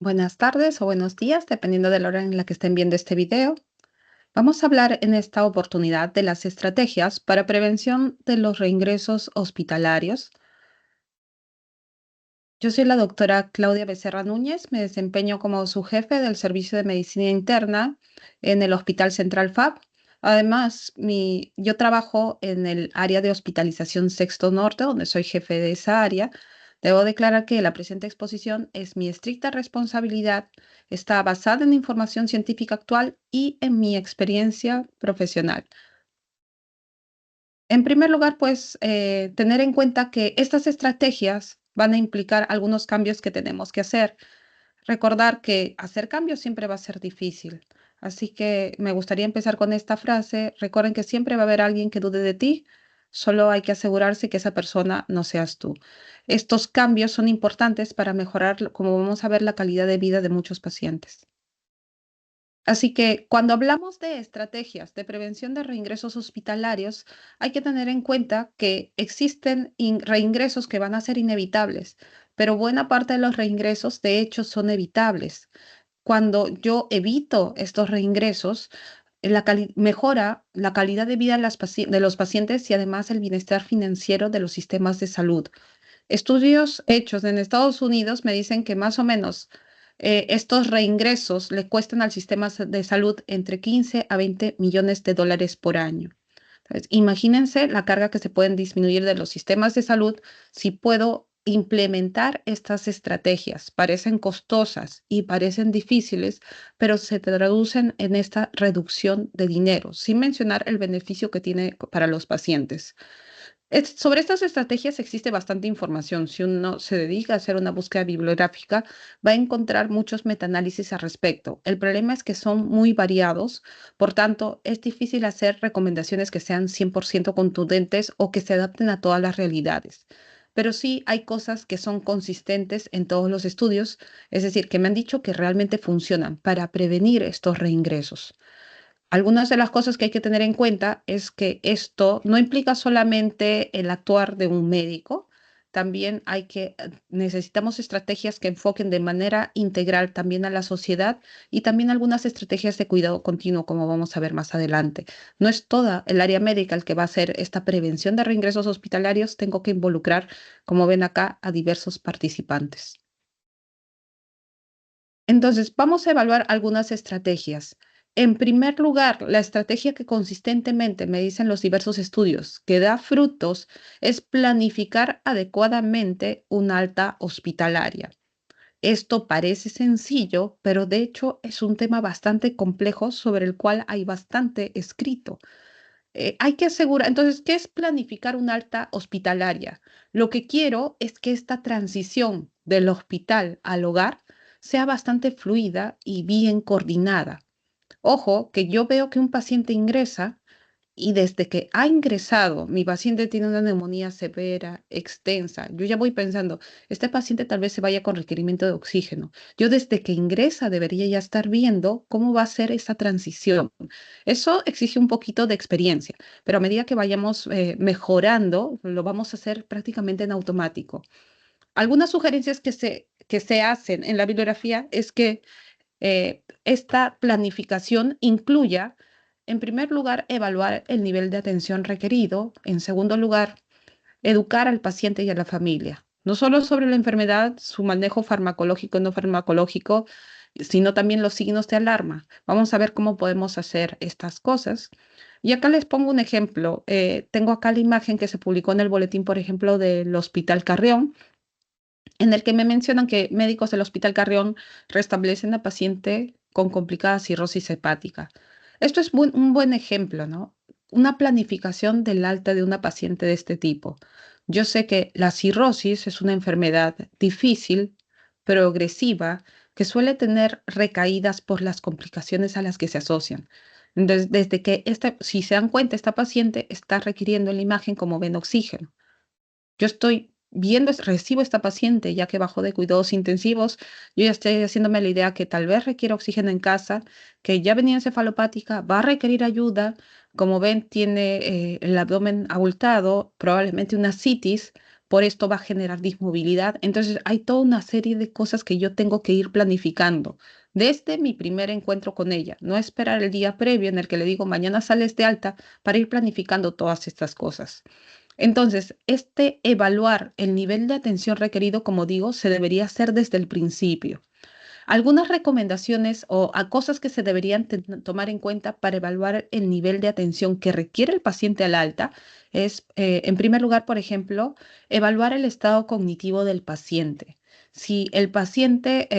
Buenas tardes o buenos días, dependiendo de la hora en la que estén viendo este video. Vamos a hablar en esta oportunidad de las estrategias para prevención de los reingresos hospitalarios. Yo soy la doctora Claudia Becerra Núñez, me desempeño como su jefe del Servicio de Medicina Interna en el Hospital Central FAB. Además, yo trabajo en el área de hospitalización Sexto Norte, donde soy jefe de esa área. Debo declarar que la presente exposición es mi estricta responsabilidad, está basada en información científica actual y en mi experiencia profesional. En primer lugar, pues, tener en cuenta que estas estrategias van a implicar algunos cambios que tenemos que hacer. Recordar que hacer cambios siempre va a ser difícil. Así que me gustaría empezar con esta frase. Recuerden que siempre va a haber alguien que dude de ti, solo hay que asegurarse que esa persona no seas tú. Estos cambios son importantes para mejorar, como vamos a ver, la calidad de vida de muchos pacientes. Así que cuando hablamos de estrategias de prevención de reingresos hospitalarios, hay que tener en cuenta que existen reingresos que van a ser inevitables, pero buena parte de los reingresos de hecho son evitables. Cuando yo evito estos reingresos, mejora la calidad de vida de, de los pacientes y además el bienestar financiero de los sistemas de salud. Estudios hechos en Estados Unidos me dicen que más o menos estos reingresos le cuestan al sistema de salud entre 15 a 20 millones de dólares por año. Entonces, imagínense la carga que se pueden disminuir de los sistemas de salud si puedo implementar estas estrategias. Parecen costosas y parecen difíciles, pero se traducen en esta reducción de dinero, sin mencionar el beneficio que tiene para los pacientes. Sobre estas estrategias existe bastante información. Si uno se dedica a hacer una búsqueda bibliográfica, va a encontrar muchos metaanálisis al respecto. El problema es que son muy variados, por tanto, es difícil hacer recomendaciones que sean 100% contundentes o que se adapten a todas las realidades. Pero sí hay cosas que son consistentes en todos los estudios, es decir, que me han dicho que realmente funcionan para prevenir estos reingresos. Algunas de las cosas que hay que tener en cuenta es que esto no implica solamente el actuar de un médico, también necesitamos estrategias que enfoquen de manera integral también a la sociedad y también algunas estrategias de cuidado continuo, como vamos a ver más adelante. No es toda el área médica el que va a hacer esta prevención de reingresos hospitalarios, tengo que involucrar, como ven acá, a diversos participantes. Entonces, vamos a evaluar algunas estrategias. En primer lugar, la estrategia que consistentemente me dicen los diversos estudios que da frutos es planificar adecuadamente una alta hospitalaria. Esto parece sencillo, pero de hecho es un tema bastante complejo sobre el cual hay bastante escrito. Hay que asegurar, entonces, ¿qué es planificar una alta hospitalaria? Lo que quiero es que esta transición del hospital al hogar sea bastante fluida y bien coordinada. Ojo, que yo veo que un paciente ingresa y desde que ha ingresado, mi paciente tiene una neumonía severa, extensa. Yo ya voy pensando, este paciente tal vez se vaya con requerimiento de oxígeno. Yo desde que ingresa debería ya estar viendo cómo va a ser esa transición. Eso exige un poquito de experiencia, pero a medida que vayamos mejorando, lo vamos a hacer prácticamente en automático. Algunas sugerencias que se hacen en la bibliografía es que esta planificación incluya, en primer lugar, evaluar el nivel de atención requerido. En segundo lugar, educar al paciente y a la familia, no solo sobre la enfermedad, su manejo farmacológico y no farmacológico, sino también los signos de alarma. Vamos a ver cómo podemos hacer estas cosas. Y acá les pongo un ejemplo. Tengo acá la imagen que se publicó en el boletín, por ejemplo, del Hospital Carrión, en el que me mencionan que médicos del Hospital Carrión restablecen a paciente con complicada cirrosis hepática. Esto es un buen ejemplo, ¿no? Una planificación del alta de una paciente de este tipo. Yo sé que la cirrosis es una enfermedad difícil, progresiva, que suele tener recaídas por las complicaciones a las que se asocian. Entonces, desde que si se dan cuenta, esta paciente está requiriendo en la imagen como ven oxígeno. Yo estoy viendo, recibo esta paciente ya que bajó de cuidados intensivos, yo ya estoy haciéndome la idea que tal vez requiere oxígeno en casa, que ya venía encefalopática, va a requerir ayuda, como ven tiene el abdomen abultado, probablemente una citis, por esto va a generar dismovilidad. Entonces, hay toda una serie de cosas que yo tengo que ir planificando desde mi primer encuentro con ella, no esperar el día previo en el que le digo, mañana sales de alta, para ir planificando todas estas cosas. Entonces, este evaluar el nivel de atención requerido, como digo, se debería hacer desde el principio. Algunas recomendaciones o a cosas que se deberían tomar en cuenta para evaluar el nivel de atención que requiere el paciente al alta es, en primer lugar, por ejemplo, evaluar el estado cognitivo del paciente. Si el paciente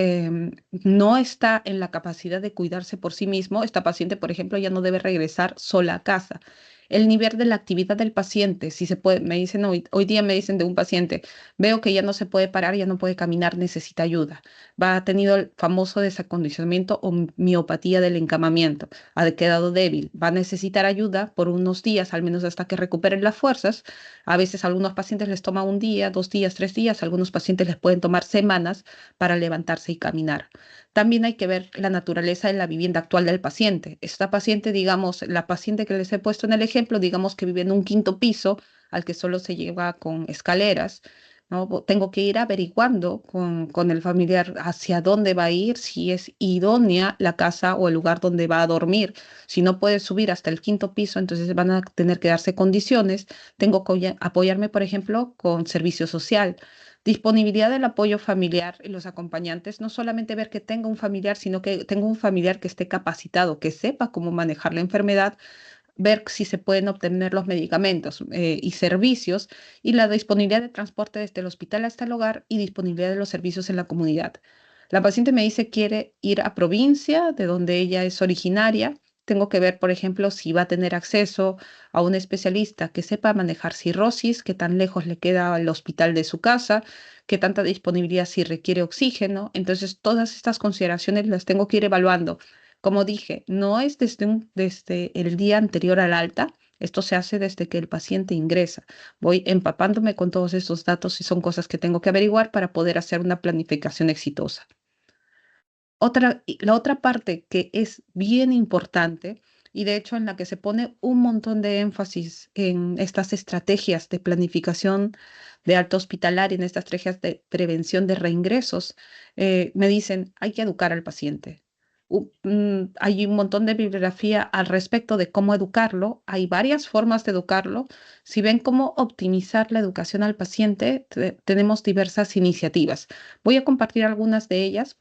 no está en la capacidad de cuidarse por sí mismo, esta paciente, por ejemplo, ya no debe regresar sola a casa. El nivel de la actividad del paciente, si se puede, me dicen hoy día me dicen de un paciente, veo que ya no se puede parar, ya no puede caminar, necesita ayuda, ha tenido el famoso desacondicionamiento o miopatía del encamamiento, ha quedado débil, va a necesitar ayuda por unos días, al menos hasta que recuperen las fuerzas. A veces a algunos pacientes les toma un día, 2 días, 3 días, a algunos pacientes les pueden tomar semanas para levantarse y caminar. También hay que ver la naturaleza de la vivienda actual del paciente. Esta paciente, digamos, la paciente que les he puesto en el ejemplo, digamos que vive en un quinto piso al que solo se lleva con escaleras, ¿no? Tengo que ir averiguando con el familiar hacia dónde va a ir, si es idónea la casa o el lugar donde va a dormir. Si no puede subir hasta el quinto piso, entonces van a tener que darse condiciones. Tengo que apoyarme, por ejemplo, con servicio social. Disponibilidad del apoyo familiar y los acompañantes, no solamente ver que tenga un familiar, sino que tenga un familiar que esté capacitado, que sepa cómo manejar la enfermedad, ver si se pueden obtener los medicamentos y servicios, y la disponibilidad de transporte desde el hospital hasta el hogar y disponibilidad de los servicios en la comunidad. La paciente me dice quiere ir a provincia de donde ella es originaria. Tengo que ver, por ejemplo, si va a tener acceso a un especialista que sepa manejar cirrosis, qué tan lejos le queda el hospital de su casa, qué tanta disponibilidad si requiere oxígeno. Entonces, todas estas consideraciones las tengo que ir evaluando. Como dije, no es desde el día anterior al alta, esto se hace desde que el paciente ingresa. Voy empapándome con todos estos datos y son cosas que tengo que averiguar para poder hacer una planificación exitosa. La otra parte que es bien importante y de hecho en la que se pone un montón de énfasis en estas estrategias de planificación de alta hospitalaria, en estas estrategias de prevención de reingresos, me dicen, hay que educar al paciente. Hay un montón de bibliografía al respecto de cómo educarlo. Hay varias formas de educarlo. Si ven cómo optimizar la educación al paciente, tenemos diversas iniciativas. Voy a compartir algunas de ellas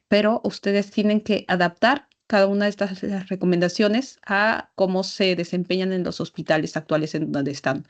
pero ustedes tienen que adaptar cada una de estas las recomendaciones a cómo se desempeñan en los hospitales actuales en donde están.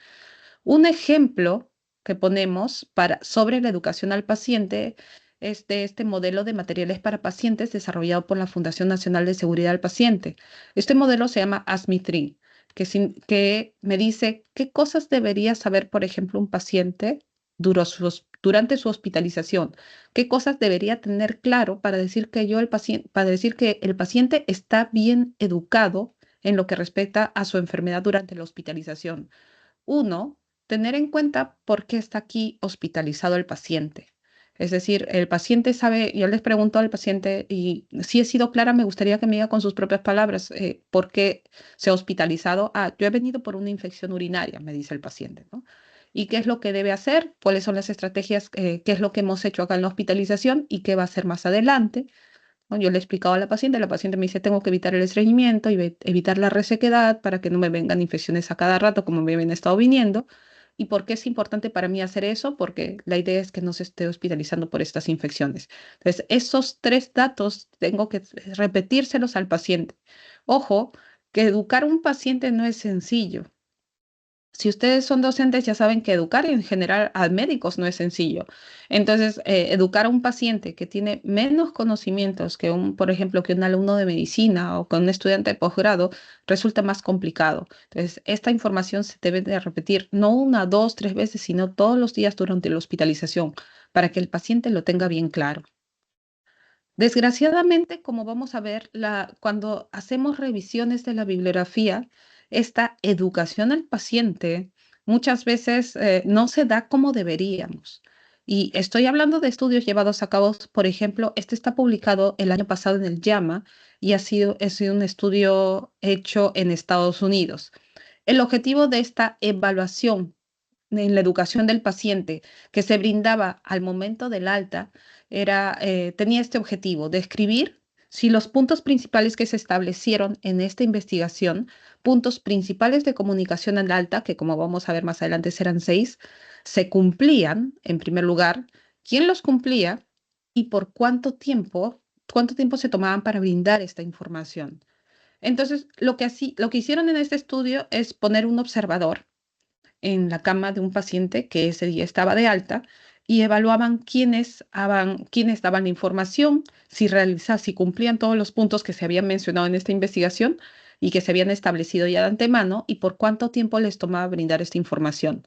Un ejemplo que ponemos sobre la educación al paciente es de este modelo de materiales para pacientes desarrollado por la Fundación Nacional de Seguridad del Paciente. Este modelo se llama ASMI-3, que me dice qué cosas debería saber, por ejemplo, un paciente durante su hospitalización, qué cosas debería tener claro para decir que para decir que el paciente está bien educado en lo que respecta a su enfermedad durante la hospitalización. Uno, tener en cuenta por qué está aquí hospitalizado el paciente. Es decir, el paciente sabe, yo les pregunto al paciente, y si he sido clara, me gustaría que me diga con sus propias palabras por qué se ha hospitalizado. Ah, yo he venido por una infección urinaria, me dice el paciente, ¿no? ¿Y qué es lo que debe hacer? ¿Cuáles son las estrategias? ¿Qué es lo que hemos hecho acá en la hospitalización y qué va a hacer más adelante? ¿No? Yo le he explicado a la paciente me dice, tengo que evitar el estreñimiento y evitar la resequedad para que no me vengan infecciones a cada rato como me habían estado viniendo. ¿Y por qué es importante para mí hacer eso? Porque la idea es que no se esté hospitalizando por estas infecciones. Entonces, esos tres datos tengo que repetírselos al paciente. Ojo, que educar a un paciente no es sencillo. Si ustedes son docentes, ya saben que educar en general a médicos no es sencillo. Entonces, educar a un paciente que tiene menos conocimientos que por ejemplo, que un alumno de medicina o que un estudiante de posgrado resulta más complicado. Entonces, esta información se debe de repetir no una, dos, tres veces, sino todos los días durante la hospitalización para que el paciente lo tenga bien claro. Desgraciadamente, como vamos a ver, cuando hacemos revisiones de la bibliografía, esta educación al paciente muchas veces no se da como deberíamos. Y estoy hablando de estudios llevados a cabo, por ejemplo, este está publicado el año pasado en el JAMA y ha sido un estudio hecho en Estados Unidos. El objetivo de esta evaluación en la educación del paciente que se brindaba al momento del alta tenía este objetivo, describir si los puntos principales que se establecieron en esta investigación, puntos principales de comunicación al alta, que como vamos a ver más adelante serán 6, se cumplían, en primer lugar, quién los cumplía y por cuánto tiempo se tomaban para brindar esta información. Entonces, lo que hicieron en este estudio es poner un observador en la cama de un paciente que ese día estaba de alta y evaluaban quiénes daban la información, si cumplían todos los puntos que se habían mencionado en esta investigación y que se habían establecido ya de antemano y por cuánto tiempo les tomaba brindar esta información.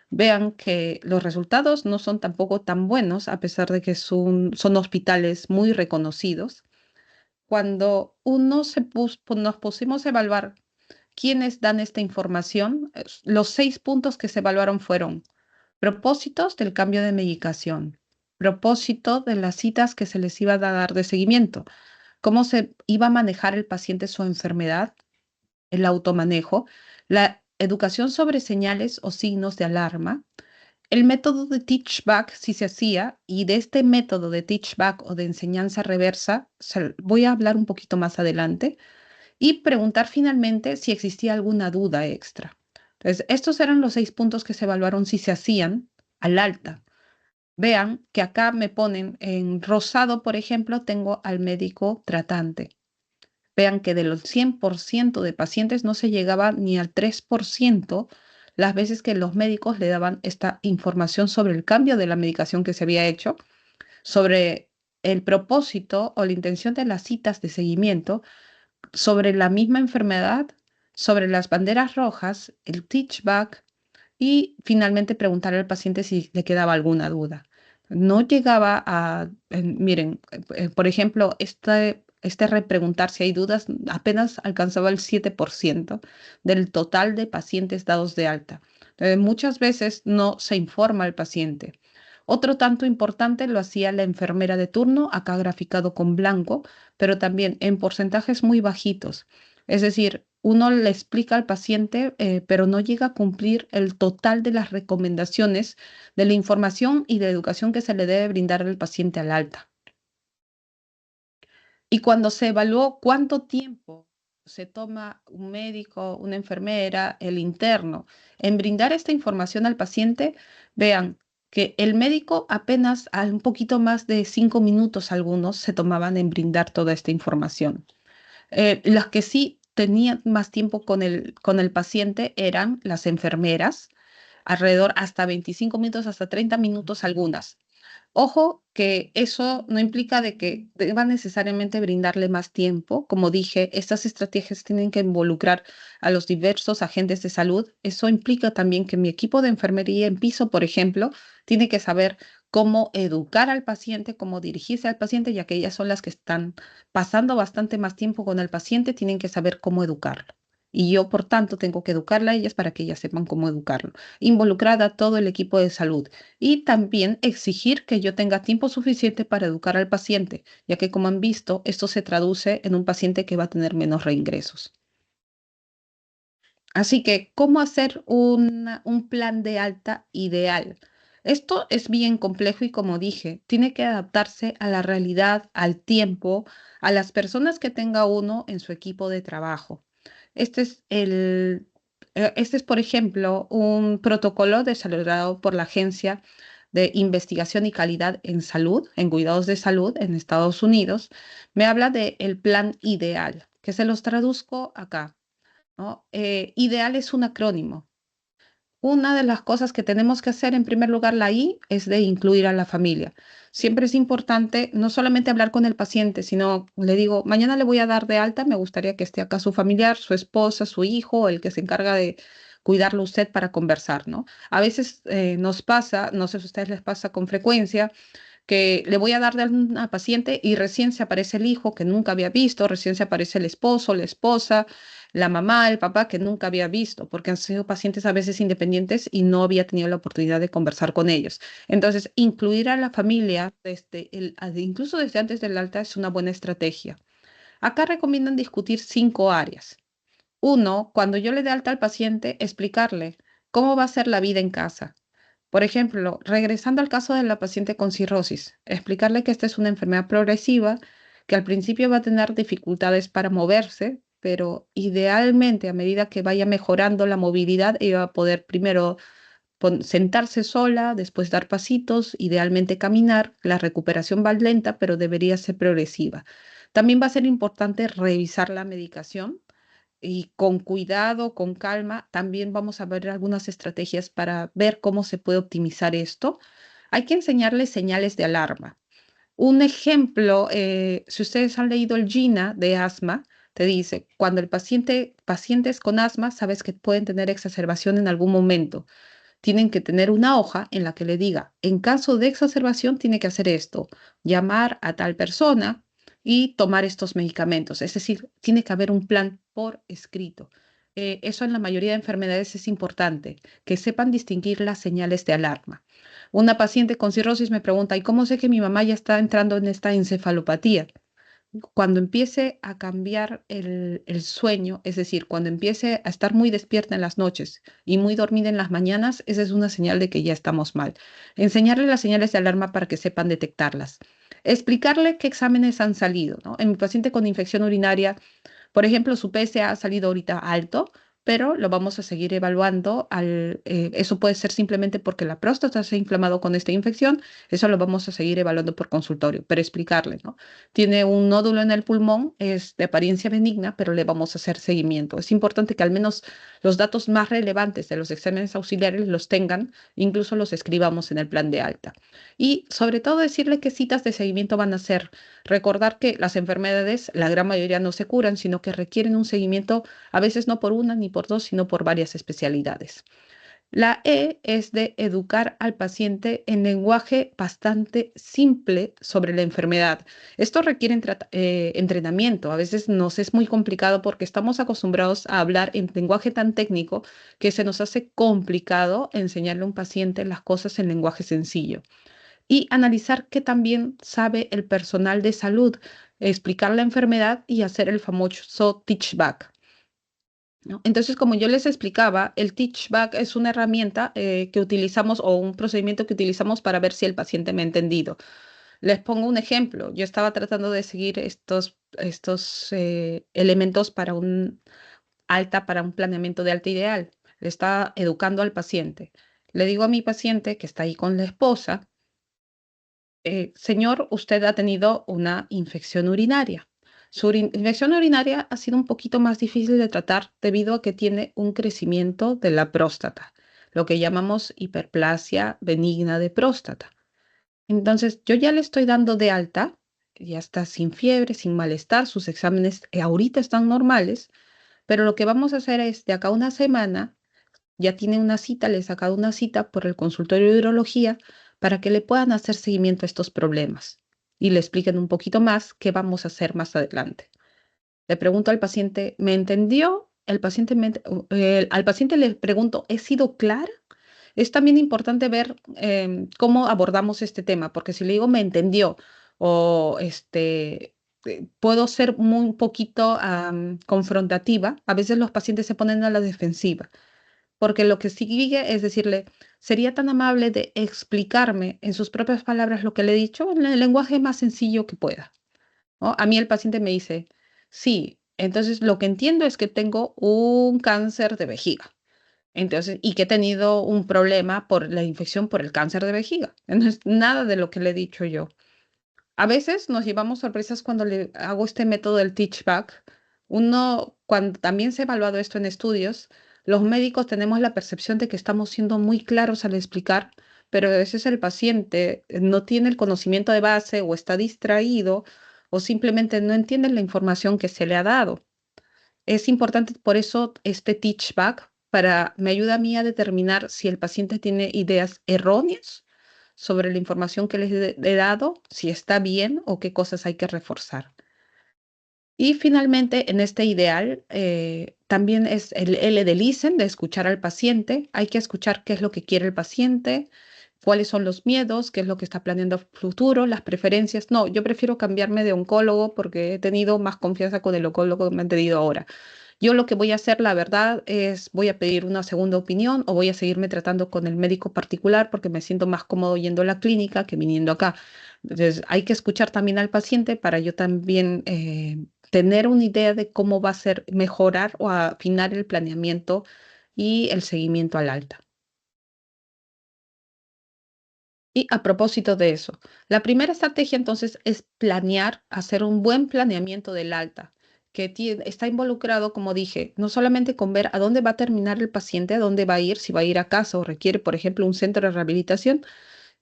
Vean que los resultados no son tampoco tan buenos, a pesar de que son hospitales muy reconocidos. Cuando nos pusimos a evaluar quiénes dan esta información, los 6 puntos que se evaluaron fueron propósitos del cambio de medicación, propósito de las citas que se les iba a dar de seguimiento, cómo se iba a manejar el paciente su enfermedad, el automanejo, la educación sobre señales o signos de alarma, el método de teach back si se hacía, y de este método de teach back o de enseñanza reversa voy a hablar un poquito más adelante, y preguntar finalmente si existía alguna duda extra. Entonces, estos eran los 6 puntos que se evaluaron si se hacían al alta. Vean que acá me ponen en rosado, por ejemplo, tengo al médico tratante. Vean que de los 100% de pacientes no se llegaba ni al 3% las veces que los médicos le daban esta información sobre el cambio de la medicación que se había hecho, sobre el propósito o la intención de las citas de seguimiento, sobre la misma enfermedad, sobre las banderas rojas, el teach back y finalmente preguntar al paciente si le quedaba alguna duda. No llegaba miren, por ejemplo, este repreguntar si hay dudas apenas alcanzaba el 7% del total de pacientes dados de alta. Muchas veces no se informa al paciente. Otro tanto importante lo hacía la enfermera de turno, acá graficado con blanco, pero también en porcentajes muy bajitos. Es decir, uno le explica al paciente, pero no llega a cumplir el total de las recomendaciones de la información y de educación que se le debe brindar al paciente al alta. Y cuando se evaluó cuánto tiempo se toma un médico, una enfermera, el interno, en brindar esta información al paciente, vean que el médico apenas a un poquito más de 5 minutos algunos se tomaban en brindar toda esta información. Las que sí tenían más tiempo con el paciente eran las enfermeras, alrededor hasta 25 minutos, hasta 30 minutos algunas. Ojo que eso no implica de que deba necesariamente brindarle más tiempo. Como dije, estas estrategias tienen que involucrar a los diversos agentes de salud. Eso implica también que mi equipo de enfermería en piso, por ejemplo, tiene que saber cómo educar al paciente, cómo dirigirse al paciente, ya que ellas son las que están pasando bastante más tiempo con el paciente, tienen que saber cómo educarlo. Y yo, por tanto, tengo que educarla a ellas para que ellas sepan cómo educarlo. Involucrada todo el equipo de salud y también exigir que yo tenga tiempo suficiente para educar al paciente, ya que como han visto, esto se traduce en un paciente que va a tener menos reingresos. Así que, ¿cómo hacer un plan de alta ideal? Esto es bien complejo y como dije, tiene que adaptarse a la realidad, al tiempo, a las personas que tenga uno en su equipo de trabajo. Este es este es, por ejemplo, un protocolo desarrollado por la Agencia de Investigación y Calidad en Salud, en Cuidados de Salud en Estados Unidos. Me habla de el plan ideal, que se los traduzco acá, ¿no? Ideal es un acrónimo. Una de las cosas que tenemos que hacer, en primer lugar, la I, es de incluir a la familia. Siempre es importante no solamente hablar con el paciente, sino le digo, mañana le voy a dar de alta, me gustaría que esté acá su familiar, su esposa, su hijo, el que se encarga de cuidarlo usted para conversar, ¿no? A veces nos pasa, no sé si a ustedes les pasa con frecuencia, que le voy a dar de una paciente y recién se aparece el hijo que nunca había visto, recién se aparece el esposo, la esposa, la mamá, el papá que nunca había visto, porque han sido pacientes a veces independientes y no había tenido la oportunidad de conversar con ellos. Entonces, incluir a la familia incluso desde antes del alta es una buena estrategia. Acá recomiendan discutir 5 áreas. Uno, cuando yo le dé alta al paciente, explicarle. ¿Cómo va a ser la vida en casa? Por ejemplo, regresando al caso de la paciente con cirrosis, explicarle que esta es una enfermedad progresiva, que al principio va a tener dificultades para moverse, pero idealmente a medida que vaya mejorando la movilidad, ella va a poder primero sentarse sola, después dar pasitos, idealmente caminar. La recuperación va lenta, pero debería ser progresiva. También va a ser importante revisar la medicación y con cuidado, con calma, también vamos a ver algunas estrategias para ver cómo se puede optimizar esto. Hay que enseñarles señales de alarma. Un ejemplo, si ustedes han leído el GINA de asma, te dice, cuando pacientes con asma, sabes que pueden tener exacerbación en algún momento, tienen que tener una hoja en la que le diga, en caso de exacerbación tiene que hacer esto, llamar a tal persona y tomar estos medicamentos. Es decir, tiene que haber un plan por escrito. Eso en la mayoría de enfermedades es importante, que sepan distinguir las señales de alarma. Una paciente con cirrosis me pregunta, ¿y cómo sé que mi mamá ya está entrando en esta encefalopatía? Cuando empiece a cambiar el sueño, es decir, cuando empiece a estar muy despierta en las noches y muy dormida en las mañanas, esa es una señal de que ya estamos mal. Enseñarle las señales de alarma para que sepan detectarlas. Explicarle qué exámenes han salido, ¿no? En mi paciente con infección urinaria, por ejemplo, su PSA ha salido ahorita alto, pero lo vamos a seguir evaluando. Eso puede ser simplemente porque la próstata se ha inflamado con esta infección. Eso lo vamos a seguir evaluando por consultorio, pero explicarle, ¿no? Tiene un nódulo en el pulmón, es de apariencia benigna, pero le vamos a hacer seguimiento. Es importante que al menos los datos más relevantes de los exámenes auxiliares los tengan, incluso los escribamos en el plan de alta. Y sobre todo decirle qué citas de seguimiento van a hacer. Recordar que las enfermedades, la gran mayoría no se curan, sino que requieren un seguimiento, a veces no por una ni por dos, sino por varias especialidades. La E es de educar al paciente en lenguaje bastante simple sobre la enfermedad. Esto requiere entrenamiento. A veces nos es muy complicado porque estamos acostumbrados a hablar en lenguaje tan técnico que se nos hace complicado enseñarle a un paciente las cosas en lenguaje sencillo y analizar qué también sabe el personal de salud, explicar la enfermedad y hacer el famoso teach back, ¿no? Entonces, como yo les explicaba, el teach back es una herramienta que utilizamos o un procedimiento que utilizamos para ver si el paciente me ha entendido. Les pongo un ejemplo. Yo estaba tratando de seguir estos elementos para para un planeamiento de alta ideal. Le estaba educando al paciente. Le digo a mi paciente que está ahí con la esposa, señor, usted ha tenido una infección urinaria. Su infección urinaria ha sido un poquito más difícil de tratar debido a que tiene un crecimiento de la próstata, lo que llamamos hiperplasia benigna de próstata. Entonces, yo ya le estoy dando de alta, ya está sin fiebre, sin malestar, sus exámenes ahorita están normales, pero lo que vamos a hacer es, de acá a una semana, ya tiene una cita, le he sacado una cita por el consultorio de urología para que le puedan hacer seguimiento a estos problemas y le expliquen un poquito más qué vamos a hacer más adelante. Le pregunto al paciente, ¿me entendió? Al paciente le pregunto, ¿he sido clara? Es también importante ver cómo abordamos este tema, porque si le digo, ¿me entendió? O puedo ser muy un poquito confrontativa. A veces los pacientes se ponen a la defensiva porque lo que sigue es decirle, sería tan amable de explicarme en sus propias palabras lo que le he dicho en el lenguaje más sencillo que pueda, ¿no? A mí el paciente me dice, sí, entonces lo que entiendo es que tengo un cáncer de vejiga. Entonces, y que he tenido un problema por la infección por el cáncer de vejiga. Entonces, nada de lo que le he dicho yo. A veces nos llevamos sorpresas cuando le hago este método del teach back. Uno, cuando también se ha evaluado esto en estudios, los médicos tenemos la percepción de que estamos siendo muy claros al explicar, pero a veces el paciente no tiene el conocimiento de base o está distraído o simplemente no entiende la información que se le ha dado. Es importante por eso este teach back me ayuda a mí a determinar si el paciente tiene ideas erróneas sobre la información que les he dado, si está bien o qué cosas hay que reforzar. Y finalmente, en este ideal, también es el L de listen, de escuchar al paciente. Hay que escuchar qué es lo que quiere el paciente, cuáles son los miedos, qué es lo que está planeando futuro, las preferencias. No, yo prefiero cambiarme de oncólogo porque he tenido más confianza con el oncólogo que me han tenido ahora. Yo lo que voy a hacer, la verdad, es voy a pedir una segunda opinión o voy a seguirme tratando con el médico particular porque me siento más cómodo yendo a la clínica que viniendo acá. Entonces, hay que escuchar también al paciente para yo también tener una idea de cómo va a ser mejorar o afinar el planeamiento y el seguimiento al alta. Y a propósito de eso, la primera estrategia entonces es planear, hacer un buen planeamiento del alta, que está involucrado, como dije, no solamente con ver a dónde va a terminar el paciente, a dónde va a ir, si va a ir a casa o requiere, por ejemplo, un centro de rehabilitación,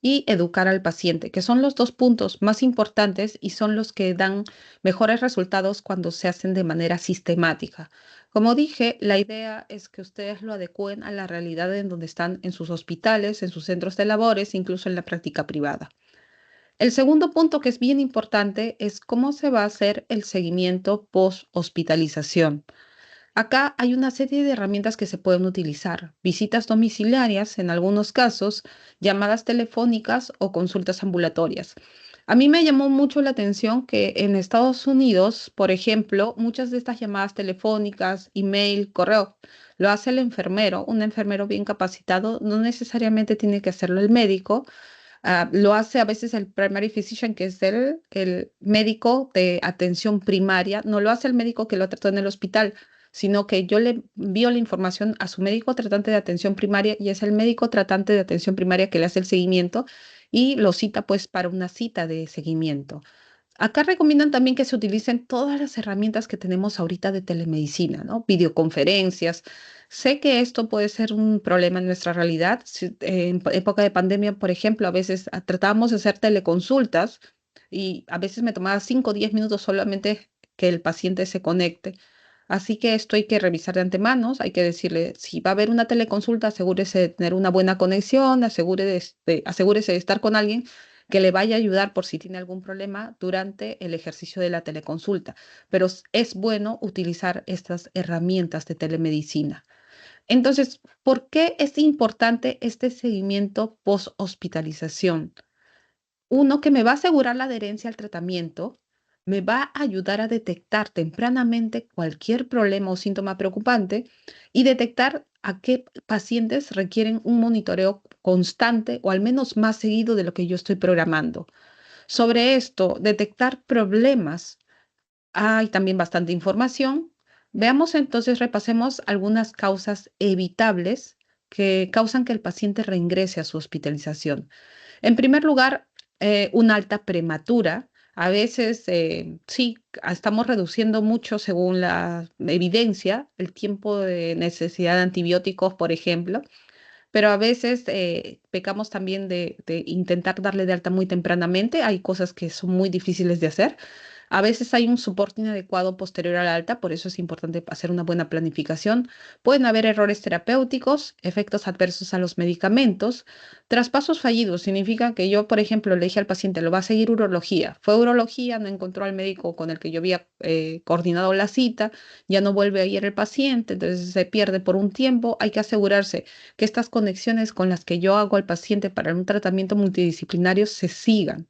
y educar al paciente, que son los dos puntos más importantes y son los que dan mejores resultados cuando se hacen de manera sistemática. Como dije, la idea es que ustedes lo adecúen a la realidad en donde están en sus hospitales, en sus centros de labores, incluso en la práctica privada. El segundo punto que es bien importante es cómo se va a hacer el seguimiento post-hospitalización. Acá hay una serie de herramientas que se pueden utilizar: visitas domiciliarias en algunos casos, llamadas telefónicas o consultas ambulatorias. A mí me llamó mucho la atención que en Estados Unidos, por ejemplo, muchas de estas llamadas telefónicas, email, correo, lo hace el enfermero, un enfermero bien capacitado, no necesariamente tiene que hacerlo el médico. Lo hace a veces el primary physician, que es el médico de atención primaria. No lo hace el médico que lo trató en el hospital, sino que yo le envío la información a su médico tratante de atención primaria y es el médico tratante de atención primaria que le hace el seguimiento y lo cita pues para una cita de seguimiento. Acá recomiendan también que se utilicen todas las herramientas que tenemos ahorita de telemedicina, ¿no? Videoconferencias. Sé que esto puede ser un problema en nuestra realidad. En época de pandemia, por ejemplo, a veces tratábamos de hacer teleconsultas y a veces me tomaba 5 o 10 minutos solamente que el paciente se conecte. Así que esto hay que revisar de antemano, hay que decirle, si va a haber una teleconsulta, asegúrese de tener una buena conexión, asegúrese de estar con alguien que le vaya a ayudar por si tiene algún problema durante el ejercicio de la teleconsulta. Pero es bueno utilizar estas herramientas de telemedicina. Entonces, ¿por qué es importante este seguimiento post-hospitalización? Uno, que me va a asegurar la adherencia al tratamiento, me va a ayudar a detectar tempranamente cualquier problema o síntoma preocupante y detectar a qué pacientes requieren un monitoreo constante o al menos más seguido de lo que yo estoy programando. Sobre esto, detectar problemas, hay también bastante información. Veamos entonces, repasemos algunas causas evitables que causan que el paciente reingrese a su hospitalización. En primer lugar, una alta prematura. A veces, sí, estamos reduciendo mucho, según la evidencia, el tiempo de necesidad de antibióticos, por ejemplo, pero a veces pecamos también de intentar darle de alta muy tempranamente. Hay cosas que son muy difíciles de hacer. A veces hay un soporte inadecuado posterior al alta, por eso es importante hacer una buena planificación. Pueden haber errores terapéuticos, efectos adversos a los medicamentos. Traspasos fallidos significa que yo, por ejemplo, le dije al paciente, lo va a seguir urología. Fue urología, no encontró al médico con el que yo había coordinado la cita, ya no vuelve a ir el paciente, entonces se pierde por un tiempo. Hay que asegurarse que estas conexiones con las que yo hago al paciente para un tratamiento multidisciplinario se sigan.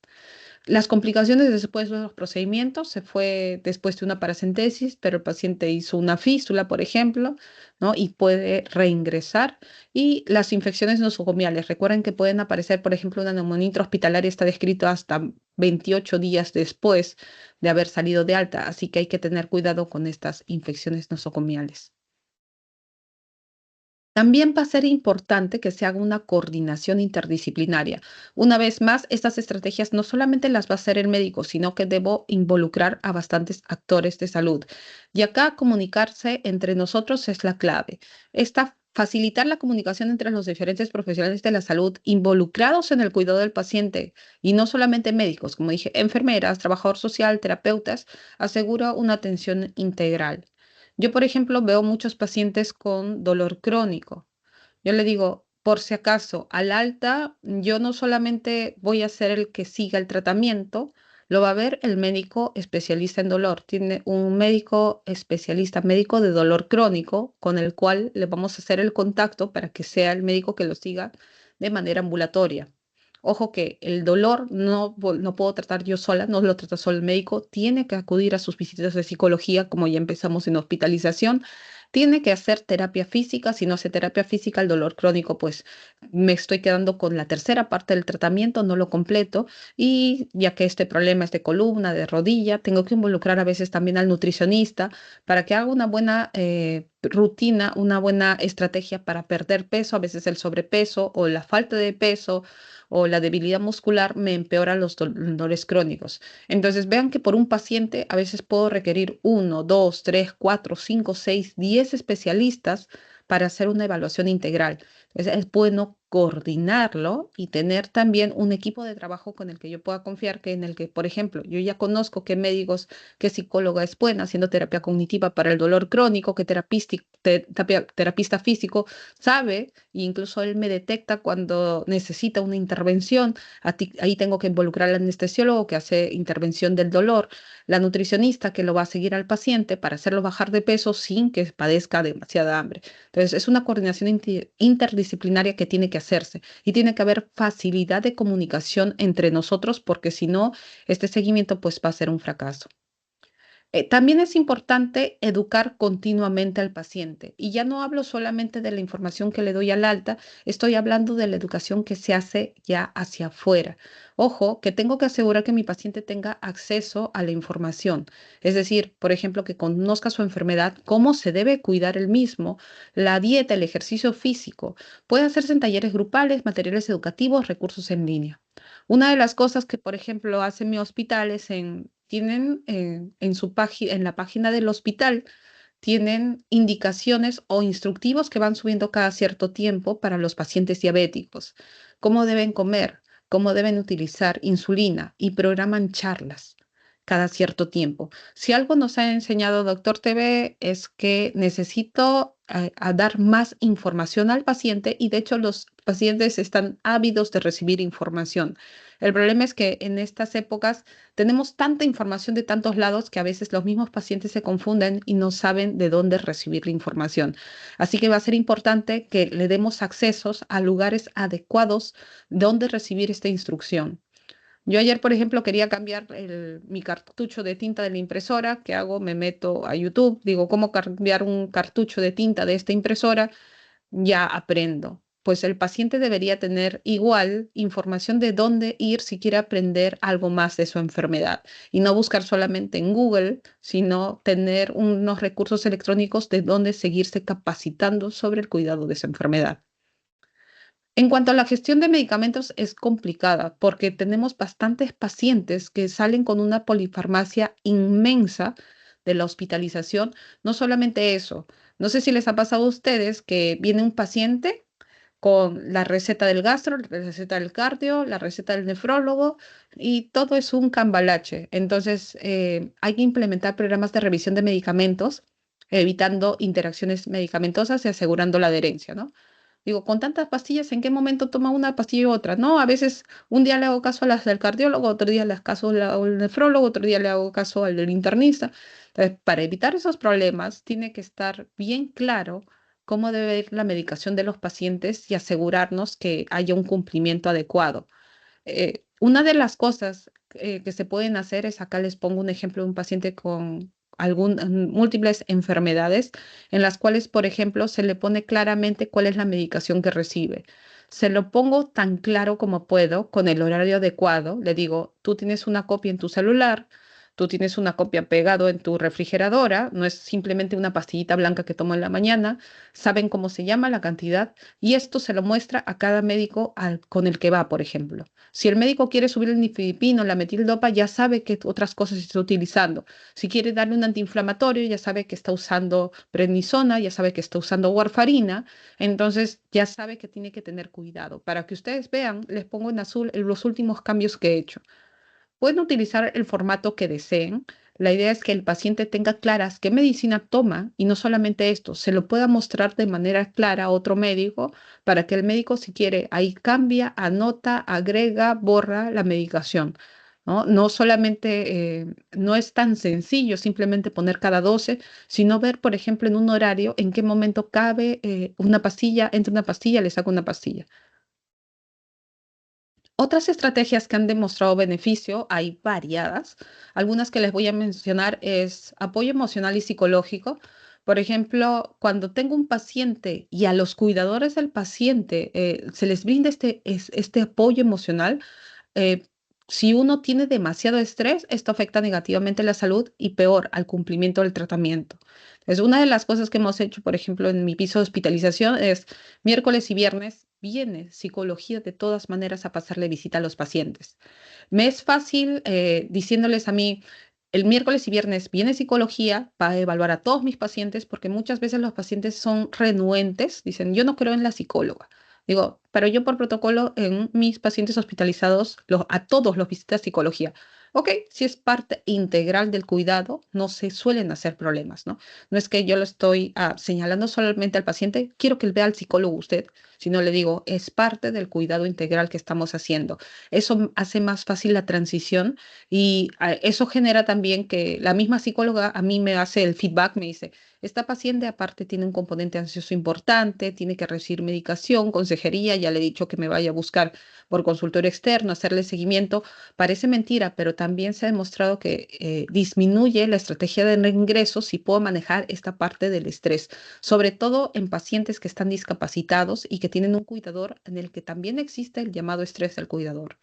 Las complicaciones después de los procedimientos se fue después de una paracentesis, pero el paciente hizo una fístula, por ejemplo, ¿no? Y puede reingresar. Y las infecciones nosocomiales, recuerden que pueden aparecer, por ejemplo, una neumonía intrahospitalaria está descrito hasta 28 días después de haber salido de alta, así que hay que tener cuidado con estas infecciones nosocomiales. También va a ser importante que se haga una coordinación interdisciplinaria. Una vez más, estas estrategias no solamente las va a hacer el médico, sino que debo involucrar a bastantes actores de salud. Y acá comunicarse entre nosotros es la clave. Facilitar la comunicación entre los diferentes profesionales de la salud involucrados en el cuidado del paciente y no solamente médicos, como dije, enfermeras, trabajador social, terapeutas, asegura una atención integral. Yo, por ejemplo, veo muchos pacientes con dolor crónico. Yo le digo, por si acaso, al alta, yo no solamente voy a ser el que siga el tratamiento, lo va a ver el médico especialista en dolor. Tiene un médico especialista, médico de dolor crónico, con el cual le vamos a hacer el contacto para que sea el médico que lo siga de manera ambulatoria. Ojo que el dolor no puedo tratar yo sola, no lo trata solo el médico, tiene que acudir a sus visitas de psicología, como ya empezamos en hospitalización, tiene que hacer terapia física, si no hace terapia física, el dolor crónico, pues me estoy quedando con la tercera parte del tratamiento, no lo completo, y ya que este problema es de columna, de rodilla, tengo que involucrar a veces también al nutricionista para que haga una buena rutina, una buena estrategia para perder peso, a veces el sobrepeso o la falta de peso o la debilidad muscular me empeora los dolores crónicos. Entonces, vean que por un paciente a veces puedo requerir uno, dos, tres, cuatro, cinco, seis, 10 especialistas para hacer una evaluación integral. Entonces, es bueno coordinarlo y tener también un equipo de trabajo con el que yo pueda confiar, que en el que, por ejemplo, yo ya conozco qué médicos, qué psicóloga es buena haciendo terapia cognitiva para el dolor crónico, qué terapista físico sabe, e incluso él me detecta cuando necesita una intervención. Ahí tengo que involucrar al anestesiólogo que hace intervención del dolor, la nutricionista que lo va a seguir al paciente para hacerlo bajar de peso sin que padezca demasiada hambre. Entonces, es una coordinación interdisciplinaria que tiene que hacerse y tiene que haber facilidad de comunicación entre nosotros porque si no, este seguimiento pues va a ser un fracaso. También es importante educar continuamente al paciente. Y ya no hablo solamente de la información que le doy al alta, estoy hablando de la educación que se hace ya hacia afuera. Ojo, que tengo que asegurar que mi paciente tenga acceso a la información. Es decir, por ejemplo, que conozca su enfermedad, cómo se debe cuidar el mismo, la dieta, el ejercicio físico. Puede hacerse en talleres grupales, materiales educativos, recursos en línea. Una de las cosas que, por ejemplo, hace mi hospital es tienen en su página, en la página del hospital, tienen indicaciones o instructivos que van subiendo cada cierto tiempo para los pacientes diabéticos, cómo deben comer, cómo deben utilizar insulina y programan charlas cada cierto tiempo. Si algo nos ha enseñado Doctor TV es que necesito a dar más información al paciente y de hecho los pacientes están ávidos de recibir información. El problema es que en estas épocas tenemos tanta información de tantos lados que a veces los mismos pacientes se confunden y no saben de dónde recibir la información. Así que va a ser importante que le demos accesos a lugares adecuados donde recibir esta instrucción. Yo ayer, por ejemplo, quería cambiar mi cartucho de tinta de la impresora. ¿Qué hago? Me meto a YouTube, digo, ¿cómo cambiar un cartucho de tinta de esta impresora? Ya aprendo. Pues el paciente debería tener igual información de dónde ir si quiere aprender algo más de su enfermedad y no buscar solamente en Google, sino tener unos recursos electrónicos de dónde seguirse capacitando sobre el cuidado de esa enfermedad. En cuanto a la gestión de medicamentos, es complicada porque tenemos bastantes pacientes que salen con una polifarmacia inmensa de la hospitalización. No solamente eso, no sé si les ha pasado a ustedes que viene un paciente con la receta del gastro, la receta del cardio, la receta del nefrólogo y todo es un cambalache. Entonces, hay que implementar programas de revisión de medicamentos, evitando interacciones medicamentosas y asegurando la adherencia, ¿no? Digo, con tantas pastillas, ¿en qué momento toma una pastilla y otra? No, a veces un día le hago caso a las del cardiólogo, otro día le hago caso al nefrólogo, otro día le hago caso al del internista. Entonces, para evitar esos problemas, tiene que estar bien claro cómo debe ir la medicación de los pacientes y asegurarnos que haya un cumplimiento adecuado. Una de las cosas que se pueden hacer es, acá les pongo un ejemplo de un paciente con múltiples enfermedades, en las cuales, por ejemplo, se le pone claramente cuál es la medicación que recibe. Se lo pongo tan claro como puedo, con el horario adecuado. Le digo, tú tienes una copia en tu celular, tú tienes una copia pegado en tu refrigeradora, no es simplemente una pastillita blanca que tomo en la mañana, saben cómo se llama, la cantidad, y esto se lo muestra a cada médico con el que va, por ejemplo. Si el médico quiere subir el nifedipino, la metildopa, ya sabe qué otras cosas está utilizando. Si quiere darle un antiinflamatorio, ya sabe que está usando prednisona, ya sabe que está usando warfarina, entonces ya sabe que tiene que tener cuidado. Para que ustedes vean, les pongo en azul los últimos cambios que he hecho. Pueden utilizar el formato que deseen. La idea es que el paciente tenga claras qué medicina toma y no solamente esto, se lo pueda mostrar de manera clara a otro médico para que el médico, si quiere, ahí cambia, anota, agrega, borra la medicación. ¿No? No solamente, no es tan sencillo simplemente poner cada 12, sino ver, por ejemplo, en un horario en qué momento cabe una pastilla, entre una pastilla, le saco una pastilla. Otras estrategias que han demostrado beneficio, hay variadas. Algunas que les voy a mencionar es apoyo emocional y psicológico. Por ejemplo, cuando tengo un paciente y a los cuidadores del paciente se les brinda este apoyo emocional, eh, si uno tiene demasiado estrés, esto afecta negativamente la salud y peor al cumplimiento del tratamiento. Es una de las cosas que hemos hecho, por ejemplo, en mi piso de hospitalización es miércoles y viernes viene psicología de todas maneras a pasarle visita a los pacientes. Me es fácil diciéndoles a mí, el miércoles y viernes viene psicología para evaluar a todos mis pacientes, porque muchas veces los pacientes son renuentes, dicen, yo no creo en la psicóloga. Digo, pero yo por protocolo en mis pacientes hospitalizados, a todos los visita psicología. Ok, si es parte integral del cuidado, no se suelen hacer problemas, ¿no? No es que yo lo estoy señalando solamente al paciente, quiero que vea al psicólogo usted, sino le digo, es parte del cuidado integral que estamos haciendo. Eso hace más fácil la transición y eso genera también que la misma psicóloga a mí me hace el feedback, me dice, esta paciente aparte tiene un componente ansioso importante, tiene que recibir medicación, consejería, ya le he dicho que me vaya a buscar por consultorio externo, hacerle seguimiento. Parece mentira, pero también se ha demostrado que disminuye la estrategia de reingreso si puedo manejar esta parte del estrés, sobre todo en pacientes que están discapacitados y que tienen un cuidador en el que también existe el llamado estrés del cuidador.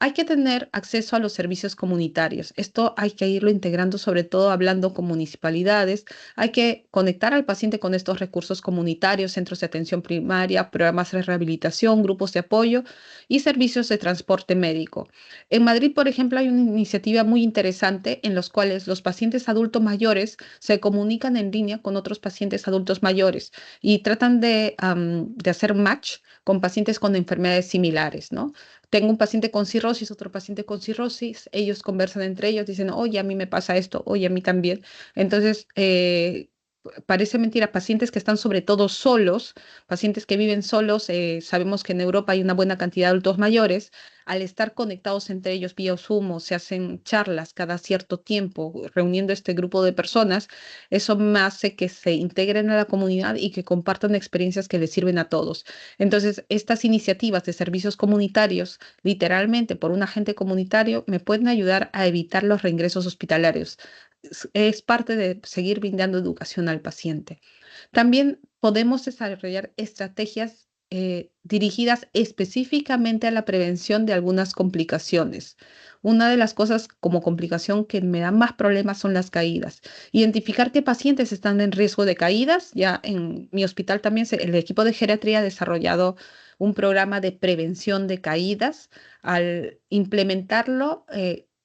Hay que tener acceso a los servicios comunitarios. Esto hay que irlo integrando, sobre todo hablando con municipalidades. Hay que conectar al paciente con estos recursos comunitarios, centros de atención primaria, programas de rehabilitación, grupos de apoyo y servicios de transporte médico. En Madrid, por ejemplo, hay una iniciativa muy interesante en los cuales los pacientes adultos mayores se comunican en línea con otros pacientes adultos mayores y tratan de hacer match con pacientes con enfermedades similares, ¿no? Tengo un paciente con cirrosis, otro paciente con cirrosis, ellos conversan entre ellos, dicen, oye, a mí me pasa esto, oye, a mí también. Entonces, parece mentira, pacientes que están sobre todo solos, pacientes que viven solos, sabemos que en Europa hay una buena cantidad de adultos mayores, al estar conectados entre ellos vía Zoom, se hacen charlas cada cierto tiempo, reuniendo este grupo de personas, eso me hace que se integren a la comunidad y que compartan experiencias que les sirven a todos. Entonces, estas iniciativas de servicios comunitarios, literalmente por un agente comunitario, me pueden ayudar a evitar los reingresos hospitalarios. Es parte de seguir brindando educación al paciente. También podemos desarrollar estrategias dirigidas específicamente a la prevención de algunas complicaciones. Una de las cosas como complicación que me da más problemas son las caídas. Identificar qué pacientes están en riesgo de caídas. Ya en mi hospital también el equipo de geriatría ha desarrollado un programa de prevención de caídas. Al implementarlo,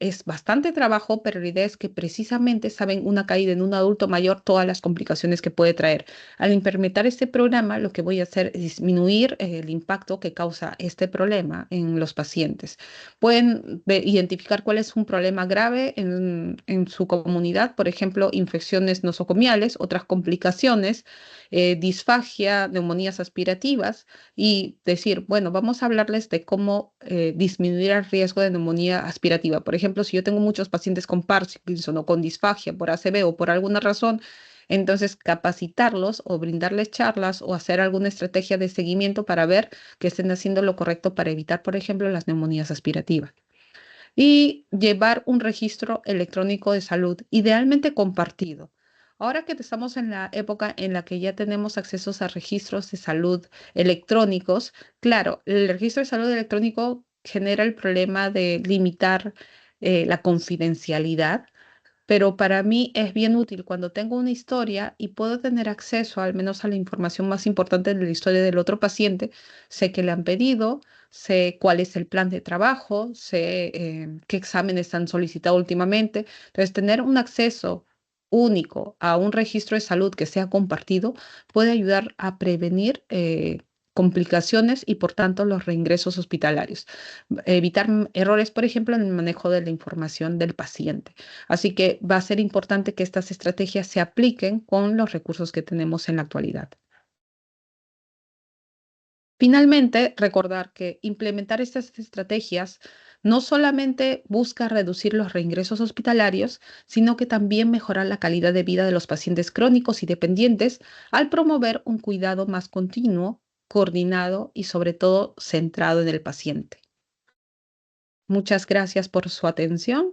es bastante trabajo, pero la idea es que precisamente saben una caída en un adulto mayor todas las complicaciones que puede traer. Al implementar este programa, lo que voy a hacer es disminuir el impacto que causa este problema en los pacientes. Pueden identificar cuál es un problema grave en su comunidad, por ejemplo, infecciones nosocomiales, otras complicaciones, disfagia, neumonías aspirativas y decir, bueno, vamos a hablarles de cómo disminuir el riesgo de neumonía aspirativa. Por ejemplo, si yo tengo muchos pacientes con Parkinson o con disfagia por ACV o por alguna razón, entonces capacitarlos o brindarles charlas o hacer alguna estrategia de seguimiento para ver que estén haciendo lo correcto para evitar, por ejemplo, las neumonías aspirativas. Y llevar un registro electrónico de salud, idealmente compartido. Ahora que estamos en la época en la que ya tenemos accesos a registros de salud electrónicos, claro, el registro de salud electrónico genera el problema de limitar la confidencialidad, pero para mí es bien útil cuando tengo una historia y puedo tener acceso al menos a la información más importante de la historia del otro paciente. Sé que le han pedido, sé cuál es el plan de trabajo, sé qué exámenes han solicitado últimamente. Entonces, tener un acceso único a un registro de salud que sea compartido puede ayudar a prevenir complicaciones y por tanto los reingresos hospitalarios. Evitar errores, por ejemplo, en el manejo de la información del paciente. Así que va a ser importante que estas estrategias se apliquen con los recursos que tenemos en la actualidad. Finalmente, recordar que implementar estas estrategias no solamente busca reducir los reingresos hospitalarios, sino que también mejorar la calidad de vida de los pacientes crónicos y dependientes al promover un cuidado más continuo, coordinado y sobre todo centrado en el paciente. Muchas gracias por su atención.